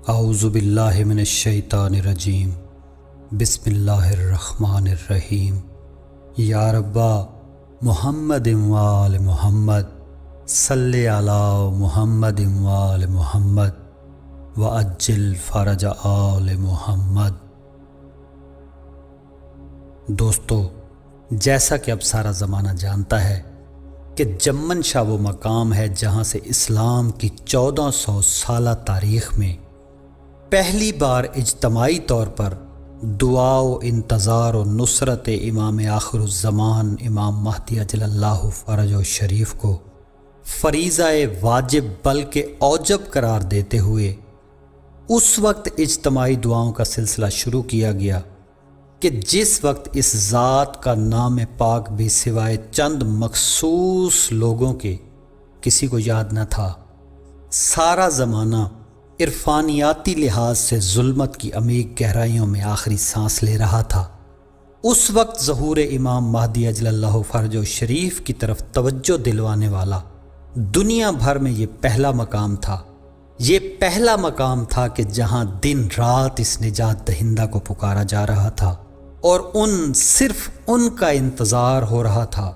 اعوذ باللہ من الشیطان الرجیم بسم اللہ الرحمن الرحیم یا ربا محمد وآل محمد صلی علی محمد وآل محمد وعجل فرج آل محمد۔ دوستو، جیسا کہ اب سارا زمانہ جانتا ہے کہ جمن شاہ وہ مقام ہے جہاں سے اسلام کی 1400 سالہ تاریخ میں پہلی بار اجتماعی طور پر دعا و انتظار و نصرت امام آخر الزمان امام مہدی اجل اللہ فرجہ شریف کو فریضہ واجب بلکہ اوجب قرار دیتے ہوئے اس وقت اجتماعی دعاؤں کا سلسلہ شروع کیا گیا کہ جس وقت اس ذات کا نام پاک بھی سوائے چند مخصوص لوگوں کے کسی کو یاد نہ تھا۔ سارا زمانہ عرفانیاتی لحاظ سے ظلمت کی عمیق گہرائیوں میں آخری سانس لے رہا تھا۔ اس وقت ظہور امام مہدی اجل اللہ فرجہ شریف کی طرف توجہ دلوانے والا دنیا بھر میں یہ پہلا مقام تھا۔ یہ پہلا مقام تھا کہ جہاں دن رات اس نجات دہندہ کو پکارا جا رہا تھا اور صرف ان کا انتظار ہو رہا تھا۔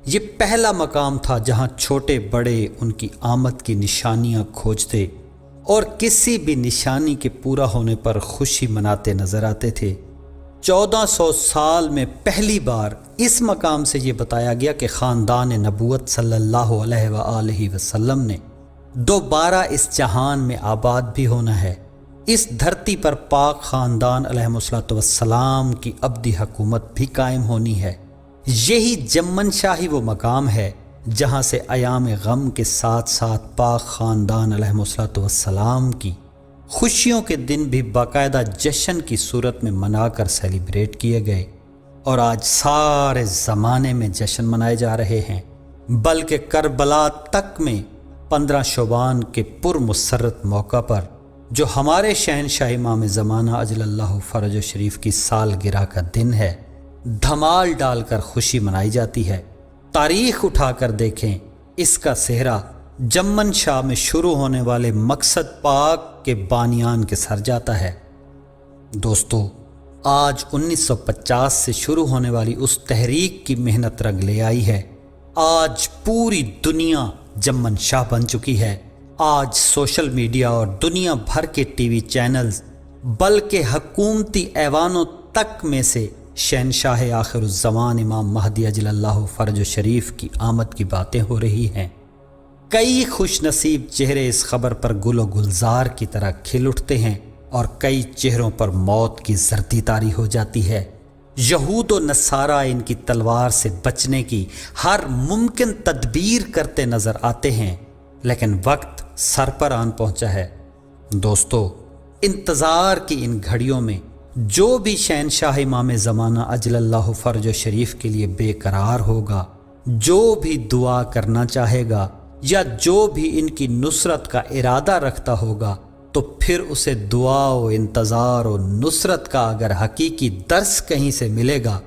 یہ پہلا مقام تھا جہاں چھوٹے بڑے ان کی آمد کی نشانیاں کھوجتے اور کسی بھی نشانی کے پورا ہونے پر خوشی مناتے نظر آتے تھے۔ 1400 سال میں پہلی بار اس مقام سے یہ بتایا گیا کہ خاندان نبوت صلی اللہ علیہ وآلہ وسلم نے دوبارہ اس جہان میں آباد بھی ہونا ہے۔ اس دھرتی پر پاک خاندان علیہ السلام کی ابدی حکومت بھی قائم ہونی ہے۔ یہی جمن شاہی وہ مقام ہے جہاں سے ایام غم کے ساتھ ساتھ پاک خاندان علیہ السلام کی خوشیوں کے دن بھی باقاعدہ جشن کی صورت میں منا کر سیلیبریٹ کیے گئے، اور آج سارے زمانے میں جشن منائے جا رہے ہیں۔ بلکہ کربلا تک میں 15 شعبان کے پرمسرت موقع پر جو ہمارے شہنشاہ امام زمانہ اجل اللہ فرجہ شریف کی سالگرہ کا دن ہے، دھمال ڈال کر خوشی منائی جاتی ہے۔ تاریخ اٹھا کر دیکھیں، اس کا صحرا جمن شاہ میں شروع ہونے والے مقصد پاک کے بانیان کے سر جاتا ہے۔ دوستو، آج 1950 سے شروع ہونے والی اس تحریک کی محنت رنگ لے آئی ہے۔ آج پوری دنیا جمن شاہ بن چکی ہے۔ آج سوشل میڈیا اور دنیا بھر کے ٹی وی چینلز بلکہ حکومتی ایوانوں تک میں سے شہنشاہ آخر الزمان امام مہدی اجل اللہ فرجہ شریف کی آمد کی باتیں ہو رہی ہیں۔ کئی خوش نصیب چہرے اس خبر پر گل و گلزار کی طرح کھل اٹھتے ہیں اور کئی چہروں پر موت کی زردی طاری ہو جاتی ہے۔ یہود و نصارہ ان کی تلوار سے بچنے کی ہر ممکن تدبیر کرتے نظر آتے ہیں، لیکن وقت سر پر آن پہنچا ہے۔ دوستو، انتظار کی ان گھڑیوں میں جو بھی شہنشاہ امام زمانہ اجل اللہ فرجہ شریف کے لیے بے قرار ہوگا، جو بھی دعا کرنا چاہے گا یا جو بھی ان کی نصرت کا ارادہ رکھتا ہوگا، تو پھر اسے دعا و انتظار و نصرت کا اگر حقیقی درس کہیں سے ملے گا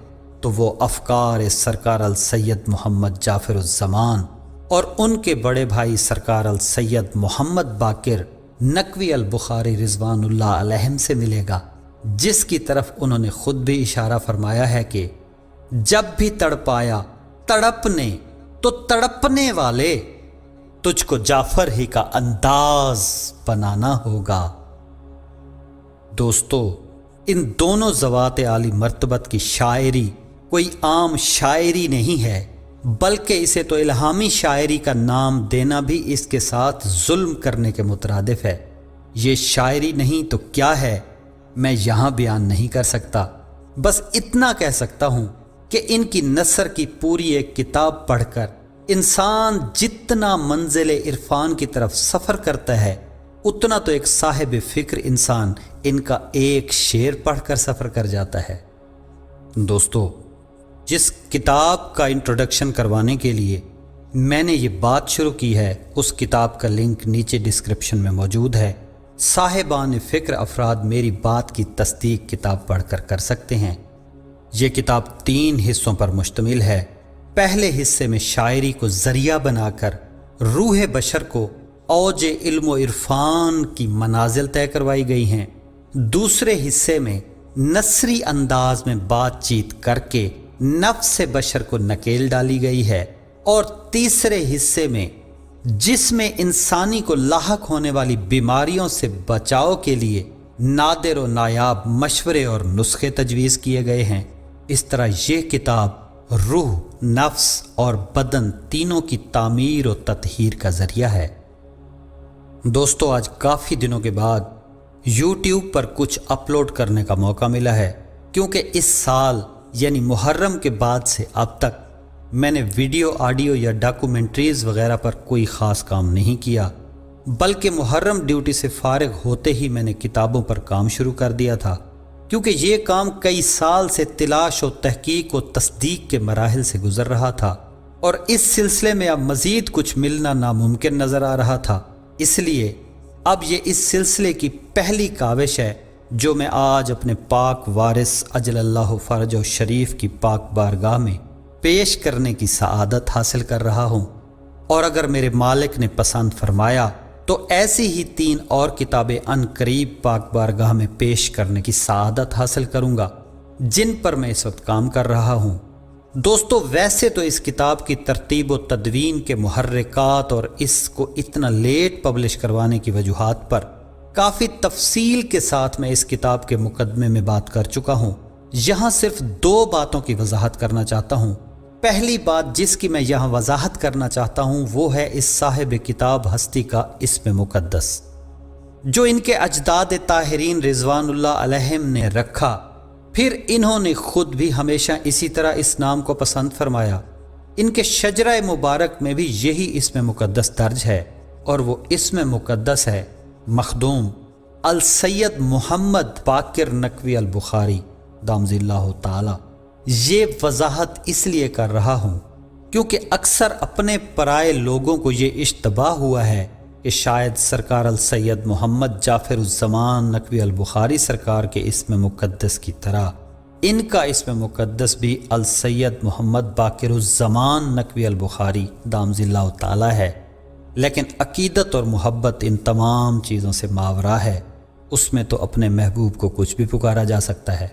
تو وہ افکار سرکار السید محمد جعفر الزمان اور ان کے بڑے بھائی سرکار السید محمد باقر نقوی البخاری رضوان اللہ علیہم سے ملے گا، جس کی طرف انہوں نے خود بھی اشارہ فرمایا ہے کہ جب بھی تڑپایا تڑپنے تو تڑپنے والے، تجھ کو جعفر ہی کا انداز بنانا ہوگا۔ دوستو، ان دونوں ذوات عالی مرتبت کی شاعری کوئی عام شاعری نہیں ہے، بلکہ اسے تو الہامی شاعری کا نام دینا بھی اس کے ساتھ ظلم کرنے کے مترادف ہے۔ یہ شاعری نہیں تو کیا ہے، میں یہاں بیان نہیں کر سکتا۔ بس اتنا کہہ سکتا ہوں کہ ان کی نثر کی پوری ایک کتاب پڑھ کر انسان جتنا منزل عرفان کی طرف سفر کرتا ہے، اتنا تو ایک صاحب فکر انسان ان کا ایک شعر پڑھ کر سفر کر جاتا ہے۔ دوستو، جس کتاب کا انٹروڈکشن کروانے کے لیے میں نے یہ بات شروع کی ہے، اس کتاب کا لنک نیچے ڈسکرپشن میں موجود ہے۔ صاحبان فکر افراد میری بات کی تصدیق کتاب پڑھ کر کر سکتے ہیں۔ یہ کتاب 3 حصوں پر مشتمل ہے۔ پہلے حصے میں شاعری کو ذریعہ بنا کر روح بشر کو اوج علم و عرفان کی منازل طے کروائی گئی ہیں، دوسرے حصے میں نثری انداز میں بات چیت کر کے نفس بشر کو نکیل ڈالی گئی ہے، اور تیسرے حصے میں جس میں انسانی کو لاحق ہونے والی بیماریوں سے بچاؤ کے لیے نادر و نایاب مشورے اور نسخے تجویز کیے گئے ہیں۔ اس طرح یہ کتاب روح، نفس اور بدن تینوں کی تعمیر و تطہیر کا ذریعہ ہے۔ دوستو، آج کافی دنوں کے بعد یوٹیوب پر کچھ اپلوڈ کرنے کا موقع ملا ہے، کیونکہ اس سال یعنی محرم کے بعد سے اب تک میں نے ویڈیو، آڈیو یا ڈاکومنٹریز وغیرہ پر کوئی خاص کام نہیں کیا، بلکہ محرم ڈیوٹی سے فارغ ہوتے ہی میں نے کتابوں پر کام شروع کر دیا تھا، کیونکہ یہ کام کئی سال سے تلاش و تحقیق و تصدیق کے مراحل سے گزر رہا تھا، اور اس سلسلے میں اب مزید کچھ ملنا ناممکن نظر آ رہا تھا۔ اس لیے اب یہ اس سلسلے کی پہلی کاوش ہے جو میں آج اپنے پاک وارث اجل اللہ فرجہ شریف کی پاک بارگاہ میں پیش کرنے کی سعادت حاصل کر رہا ہوں، اور اگر میرے مالک نے پسند فرمایا تو ایسی ہی 3 اور کتابیں ان قریب پاک بارگاہ میں پیش کرنے کی سعادت حاصل کروں گا، جن پر میں اس وقت کام کر رہا ہوں۔ دوستو، ویسے تو اس کتاب کی ترتیب و تدوین کے محرکات اور اس کو اتنا لیٹ پبلش کروانے کی وجوہات پر کافی تفصیل کے ساتھ میں اس کتاب کے مقدمے میں بات کر چکا ہوں۔ یہاں صرف 2 باتوں کی وضاحت کرنا چاہتا ہوں۔ پہلی بات جس کی میں یہاں وضاحت کرنا چاہتا ہوں وہ ہے اس صاحب کتاب ہستی کا اسم مقدس، جو ان کے اجداد طاہرین رضوان اللہ علیہم نے رکھا، پھر انہوں نے خود بھی ہمیشہ اسی طرح اس نام کو پسند فرمایا۔ ان کے شجرہ مبارک میں بھی یہی اسم مقدس درج ہے، اور وہ اسم مقدس ہے مخدوم السید محمد باقر نقوی البخاری دامضی اللہ تعالی۔ یہ وضاحت اس لیے کر رہا ہوں کیونکہ اکثر اپنے پرائے لوگوں کو یہ اشتباہ ہوا ہے کہ شاید سرکار السید محمد جعفر الزمان نقوی البخاری سرکار کے اسم مقدس کی طرح ان کا اسم مقدس بھی السید محمد باقر الزمان نقوی البخاری دامضی اللہ تعالی ہے، لیکن عقیدت اور محبت ان تمام چیزوں سے ماورا ہے، اس میں تو اپنے محبوب کو کچھ بھی پکارا جا سکتا ہے۔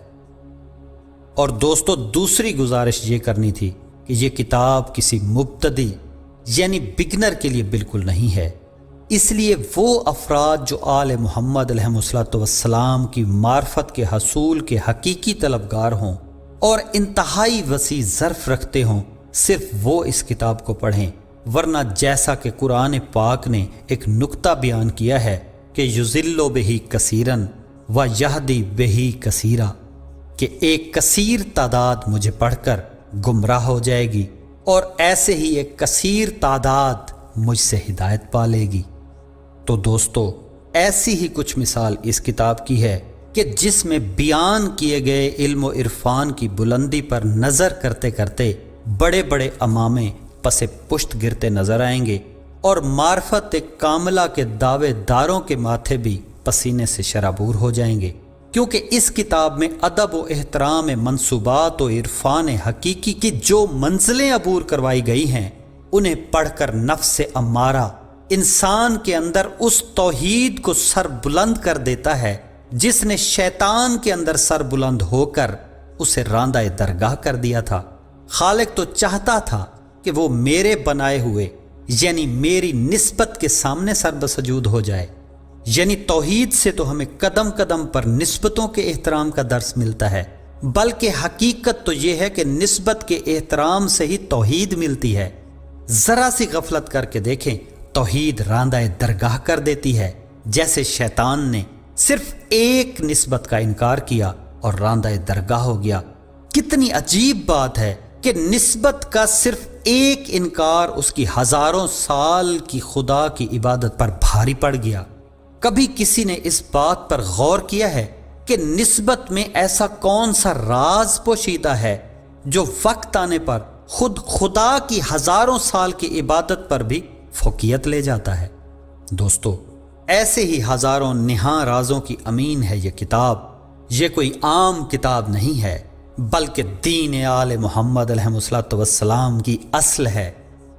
اور دوستو، دوسری گزارش یہ کرنی تھی کہ یہ کتاب کسی مبتدی یعنی بگنر کے لیے بالکل نہیں ہے، اس لیے وہ افراد جو آل محمد علیہ السلام کی معرفت کے حصول کے حقیقی طلبگار ہوں اور انتہائی وسیع ظرف رکھتے ہوں، صرف وہ اس کتاب کو پڑھیں، ورنہ جیسا کہ قرآن پاک نے ایک نکتہ بیان کیا ہے کہ یضل بہ کثیرا و یہدی بہ کثیرا، کہ ایک کثیر تعداد مجھے پڑھ کر گمراہ ہو جائے گی اور ایسے ہی ایک کثیر تعداد مجھ سے ہدایت پا لے گی۔ تو دوستو، ایسی ہی کچھ مثال اس کتاب کی ہے کہ جس میں بیان کیے گئے علم و عرفان کی بلندی پر نظر کرتے کرتے بڑے بڑے امامے پس پشت گرتے نظر آئیں گے، اور معرفت کاملہ کے دعوے داروں کے ماتھے بھی پسینے سے شرابور ہو جائیں گے، کیونکہ اس کتاب میں ادب و احترام منصوبات و عرفان حقیقی کی جو منزلیں عبور کروائی گئی ہیں، انہیں پڑھ کر نفس امارہ انسان کے اندر اس توحید کو سر بلند کر دیتا ہے جس نے شیطان کے اندر سر بلند ہو کر اسے راندہ درگاہ کر دیا تھا۔ خالق تو چاہتا تھا کہ وہ میرے بنائے ہوئے یعنی میری نسبت کے سامنے سر بسجود ہو جائے، یعنی توحید سے تو ہمیں قدم قدم پر نسبتوں کے احترام کا درس ملتا ہے، بلکہ حقیقت تو یہ ہے کہ نسبت کے احترام سے ہی توحید ملتی ہے۔ ذرا سی غفلت کر کے دیکھیں، توحید راندہ درگاہ کر دیتی ہے، جیسے شیطان نے صرف ایک نسبت کا انکار کیا اور راندہ درگاہ ہو گیا۔ کتنی عجیب بات ہے کہ نسبت کا صرف ایک انکار اس کی ہزاروں سال کی خدا کی عبادت پر بھاری پڑ گیا۔ کبھی کسی نے اس بات پر غور کیا ہے کہ نسبت میں ایسا کون سا راز پوشیدہ ہے جو وقت آنے پر خود خدا کی ہزاروں سال کی عبادت پر بھی فوقیت لے جاتا ہے؟ دوستو، ایسے ہی ہزاروں نہاں رازوں کی امین ہے یہ کتاب۔ یہ کوئی عام کتاب نہیں ہے، بلکہ دین آل محمد علیہ السلام کی اصل ہے۔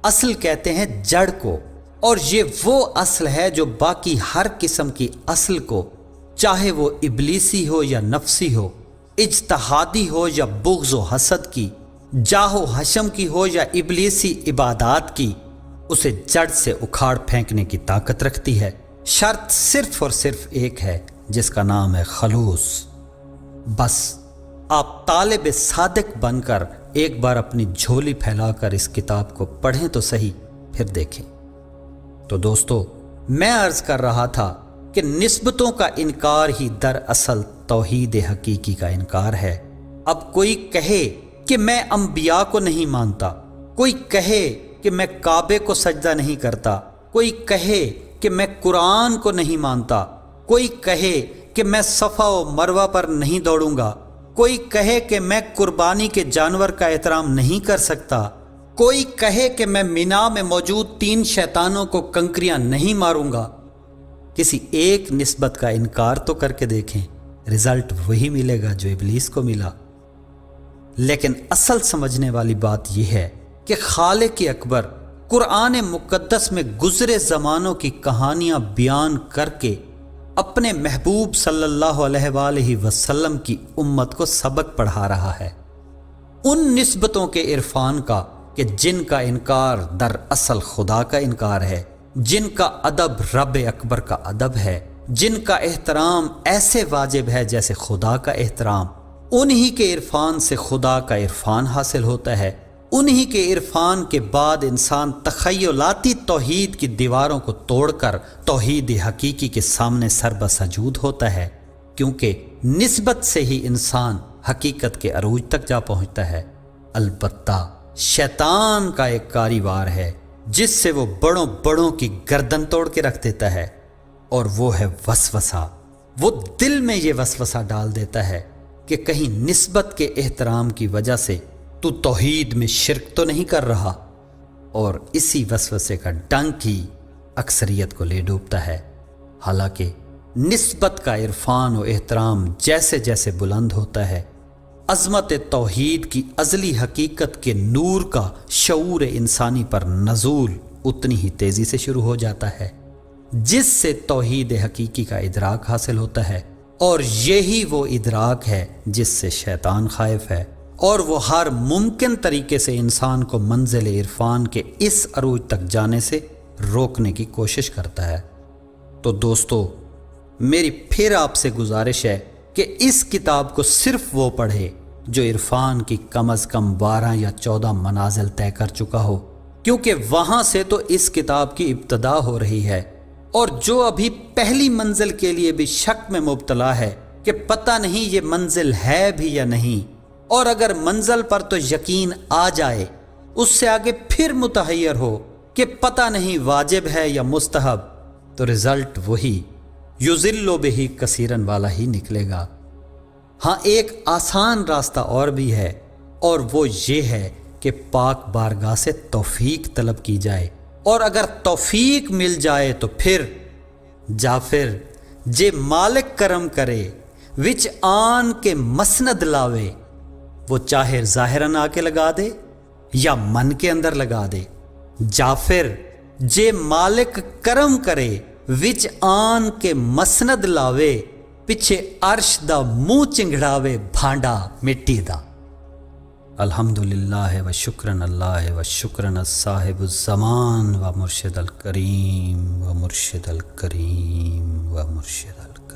اصل کہتے ہیں جڑ کو، اور یہ وہ اصل ہے جو باقی ہر قسم کی اصل کو، چاہے وہ ابلیسی ہو یا نفسی ہو، اجتہادی ہو یا بغض و حسد کی، جاہ و حشم کی ہو یا ابلیسی عبادات کی، اسے جڑ سے اکھاڑ پھینکنے کی طاقت رکھتی ہے۔ شرط صرف اور صرف ایک ہے، جس کا نام ہے خلوص۔ بس آپ طالب صادق بن کر ایک بار اپنی جھولی پھیلا کر اس کتاب کو پڑھیں تو صحیح، پھر دیکھیں۔ تو دوستو، میں عرض کر رہا تھا کہ نسبتوں کا انکار ہی دراصل توحید حقیقی کا انکار ہے۔ اب کوئی کہے کہ میں انبیاء کو نہیں مانتا، کوئی کہے کہ میں کعبے کو سجدہ نہیں کرتا، کوئی کہے کہ میں قرآن کو نہیں مانتا، کوئی کہے کہ میں صفا و مروہ پر نہیں دوڑوں گا، کوئی کہے کہ میں قربانی کے جانور کا احترام نہیں کر سکتا، کوئی کہے کہ میں مینا میں موجود 3 شیطانوں کو کنکریاں نہیں ماروں گا۔ کسی ایک نسبت کا انکار تو کر کے دیکھیں، رزلٹ وہی ملے گا جو ابلیس کو ملا۔ لیکن اصل سمجھنے والی بات یہ ہے کہ خالق اکبر قرآن مقدس میں گزرے زمانوں کی کہانیاں بیان کر کے اپنے محبوب صلی اللہ علیہ وآلہ وسلم کی امت کو سبق پڑھا رہا ہے، ان نسبتوں کے عرفان کا کہ جن کا انکار دراصل خدا کا انکار ہے، جن کا ادب رب اکبر کا ادب ہے، جن کا احترام ایسے واجب ہے جیسے خدا کا احترام۔ انہی کے عرفان سے خدا کا عرفان حاصل ہوتا ہے، انہی کے عرفان کے بعد انسان تخیلاتی توحید کی دیواروں کو توڑ کر توحید حقیقی کے سامنے سر بسجود ہوتا ہے، کیونکہ نسبت سے ہی انسان حقیقت کے عروج تک جا پہنچتا ہے۔ البتہ شیطان کا ایک کاریوار ہے جس سے وہ بڑوں بڑوں کی گردن توڑ کے رکھ دیتا ہے، اور وہ ہے وسوسہ۔ وہ دل میں یہ وسوسہ ڈال دیتا ہے کہ کہیں نسبت کے احترام کی وجہ سے تو توحید میں شرک تو نہیں کر رہا، اور اسی وسوسے کا ڈنک ہی اکثریت کو لے ڈوبتا ہے۔ حالانکہ نسبت کا عرفان و احترام جیسے جیسے بلند ہوتا ہے، عظمت توحید کی ازلی حقیقت کے نور کا شعور انسانی پر نزول اتنی ہی تیزی سے شروع ہو جاتا ہے، جس سے توحید حقیقی کا ادراک حاصل ہوتا ہے، اور یہی وہ ادراک ہے جس سے شیطان خائف ہے، اور وہ ہر ممکن طریقے سے انسان کو منزل عرفان کے اس عروج تک جانے سے روکنے کی کوشش کرتا ہے۔ تو دوستو، میری پھر آپ سے گزارش ہے کہ اس کتاب کو صرف وہ پڑھے جو عرفان کی کم از کم 12 یا 14 منازل طے کر چکا ہو، کیونکہ وہاں سے تو اس کتاب کی ابتدا ہو رہی ہے، اور جو ابھی پہلی منزل کے لیے بھی شک میں مبتلا ہے کہ پتہ نہیں یہ منزل ہے بھی یا نہیں، اور اگر منزل پر تو یقین آ جائے، اس سے آگے پھر متحیر ہو کہ پتہ نہیں واجب ہے یا مستحب، تو رزلٹ وہی یذل بہ کثیرن والا ہی نکلے گا۔ ہاں، ایک آسان راستہ اور بھی ہے، اور وہ یہ ہے کہ پاک بارگاہ سے توفیق طلب کی جائے، اور اگر توفیق مل جائے تو پھر جعفر جے مالک کرم کرے وچ آن کے مسند لاوے، وہ چاہے ظاہراً آ کے لگا دے یا من کے اندر لگا دے۔ جعفر جے مالک کرم کرے وچ آن کے مسند لاوے، پچھے عرش دا منہ چنگڑاوے بھانڈا مٹی دا۔ الحمدللہ و شکرن اللہ و شکرن صاحب الزمان و مرشد الکریم و مرشد الکریم و مرشد الکریم۔